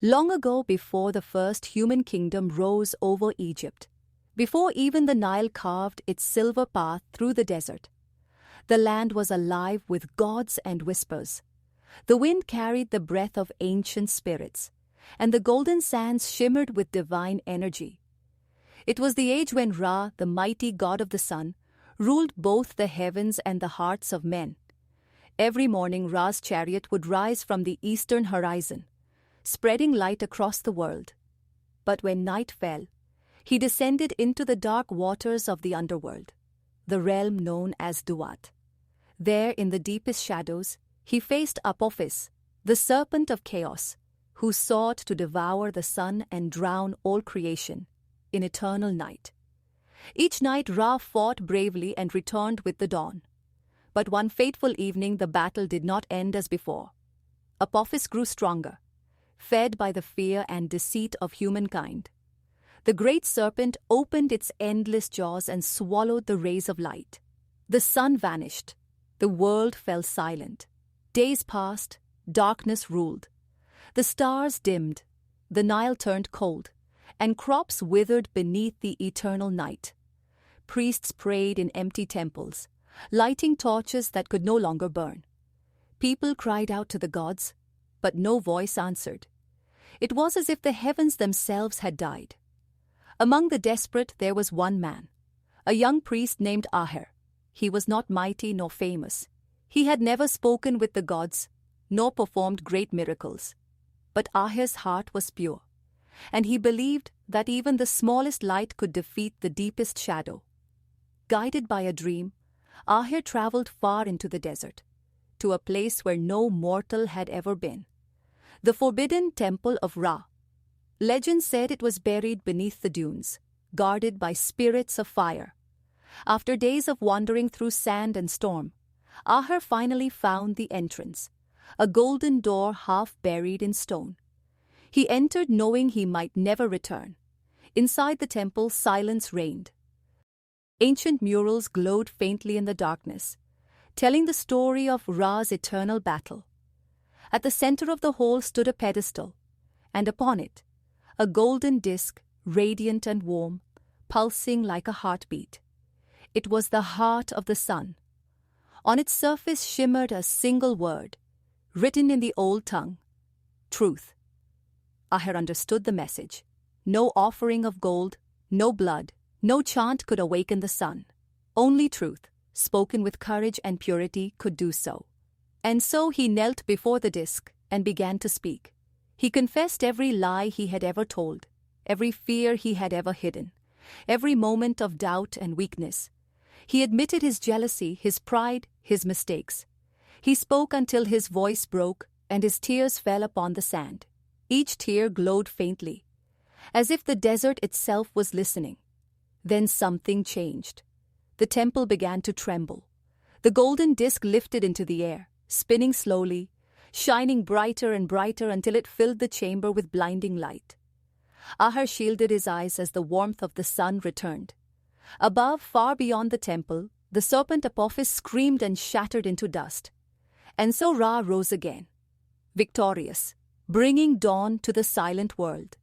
Long ago, before the first human kingdom rose over Egypt, before even the Nile carved its silver path through the desert, the land was alive with gods and whispers. The wind carried the breath of ancient spirits, and the golden sands shimmered with divine energy. It was the age when Ra, the mighty god of the sun, ruled both the heavens and the hearts of men. Every morning Ra's chariot would rise from the eastern horizon, spreading light across the world. But when night fell, he descended into the dark waters of the underworld, the realm known as Duat. There, in the deepest shadows, he faced Apophis, the serpent of chaos, who sought to devour the sun and drown all creation in eternal night. Each night Ra fought bravely and returned with the dawn. But one fateful evening the battle did not end as before. Apophis grew stronger, fed by the fear and deceit of humankind. The great serpent opened its endless jaws and swallowed the rays of light. The sun vanished. The world fell silent. Days passed. Darkness ruled. The stars dimmed. The Nile turned cold, and crops withered beneath the eternal night. Priests prayed in empty temples, lighting torches that could no longer burn. People cried out to the gods, but no voice answered. It was as if the heavens themselves had died. Among the desperate there was one man, a young priest named Aher. He was not mighty nor famous. He had never spoken with the gods, nor performed great miracles. But Aher's heart was pure, and he believed that even the smallest light could defeat the deepest shadow. Guided by a dream, Aher traveled far into the desert, to a place where no mortal had ever been. The forbidden temple of Ra. Legend said it was buried beneath the dunes, guarded by spirits of fire. After days of wandering through sand and storm, Aher finally found the entrance, a golden door half buried in stone. He entered knowing he might never return. Inside the temple, silence reigned. Ancient murals glowed faintly in the darkness, telling the story of Ra's eternal battle. At the center of the hall stood a pedestal, and upon it, a golden disk, radiant and warm, pulsing like a heartbeat. It was the heart of the sun. On its surface shimmered a single word, written in the old tongue: truth. Aher understood the message. No offering of gold, no blood, no chant could awaken the sun. Only truth, spoken with courage and purity, could do so. And so he knelt before the disk and began to speak. He confessed every lie he had ever told, every fear he had ever hidden, every moment of doubt and weakness. He admitted his jealousy, his pride, his mistakes. He spoke until his voice broke and his tears fell upon the sand. Each tear glowed faintly, as if the desert itself was listening. Then something changed. The temple began to tremble. The golden disk lifted into the air, spinning slowly, shining brighter and brighter until it filled the chamber with blinding light. Aher shielded his eyes as the warmth of the sun returned. Above, far beyond the temple, the serpent Apophis screamed and shattered into dust. And so Ra rose again, victorious, bringing dawn to the silent world.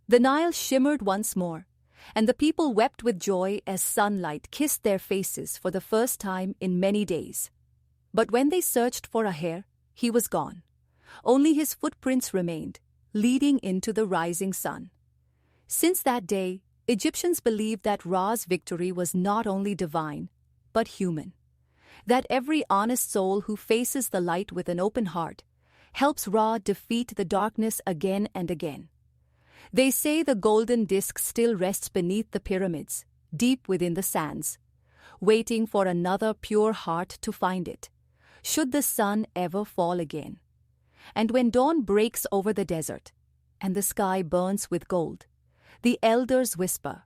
The Nile shimmered once more, and the people wept with joy as sunlight kissed their faces for the first time in many days. But when they searched for Aher, he was gone. Only his footprints remained, leading into the rising sun. Since that day, Egyptians believed that Ra's victory was not only divine, but human. That every honest soul who faces the light with an open heart helps Ra defeat the darkness again and again. They say the golden disk still rests beneath the pyramids, deep within the sands, waiting for another pure heart to find it, should the sun ever fall again. And when dawn breaks over the desert, and the sky burns with gold, the elders whisper,